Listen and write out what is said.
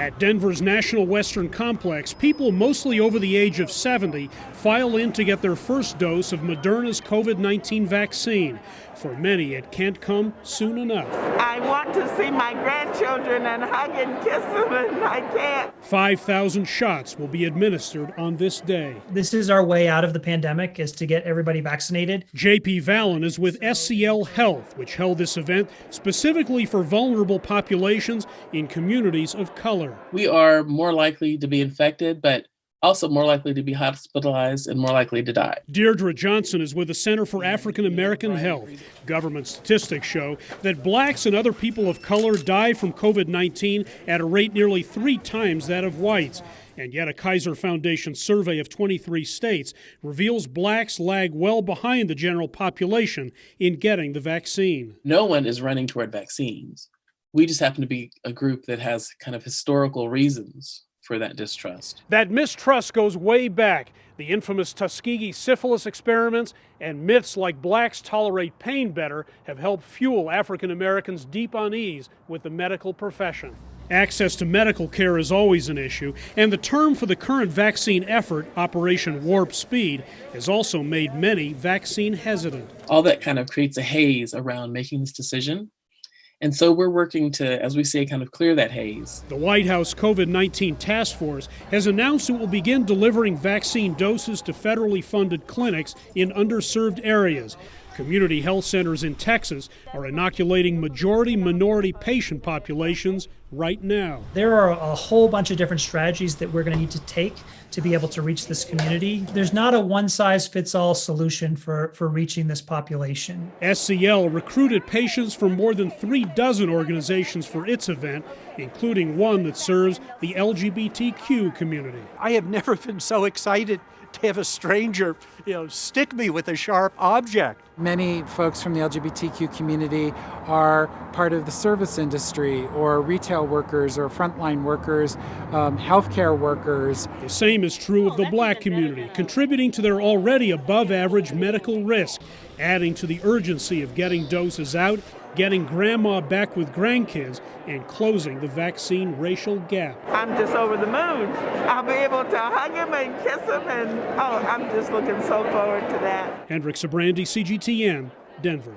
At Denver's National Western Complex, people mostly over the age of 70 file in to get their first dose of Moderna's COVID-19 vaccine. For many, it can't come soon enough. I want to see my grandchildren and hug and kiss them, and I can't. 5,000 shots will be administered on this day. This is our way out of the pandemic, is to get everybody vaccinated. J.P. Vallon is with SCL Health, which held this event specifically for vulnerable populations in communities of color. We are more likely to be infected, but also more likely to be hospitalized and more likely to die. Deirdre Johnson is with the Center for African American Health. Government statistics show that blacks and other people of color die from COVID-19 at a rate nearly 3 times that of whites. And yet a Kaiser Foundation survey of 23 states reveals blacks lag well behind the general population in getting the vaccine. No one is running toward vaccines. We just happen to be a group that has kind of historical reasons for that distrust. That mistrust goes way back. The infamous Tuskegee syphilis experiments and myths like blacks tolerate pain better have helped fuel African Americans' deep unease with the medical profession. Access to medical care is always an issue, and the term for the current vaccine effort, Operation Warp Speed, has also made many vaccine hesitant. All that kind of creates a haze around making this decision. And so we're working to, as we say, kind of clear that haze. The White House COVID-19 task force has announced it will begin delivering vaccine doses to federally funded clinics in underserved areas. Community health centers in Texas are inoculating majority-minority patient populations right now. There are a whole bunch of different strategies that we're going to need to take to be able to reach this community. There's not a one-size-fits-all solution for reaching this population. SCL recruited patients from more than 36 organizations for its event, including one that serves the LGBTQ community. I have never been so excited to have a stranger, stick me with a sharp object. Many folks from the LGBTQ community are part of the service industry, or retail workers, or frontline workers, healthcare workers. The same is true of the black community, contributing to their already above-average medical risk, adding to the urgency of getting doses out, getting grandma back with grandkids, and closing the vaccine racial gap. I'm just over the moon. I'll be able to hug him and kiss him, and I'm just looking so forward to that. Hendrik Sabrandi, CGTN, Denver.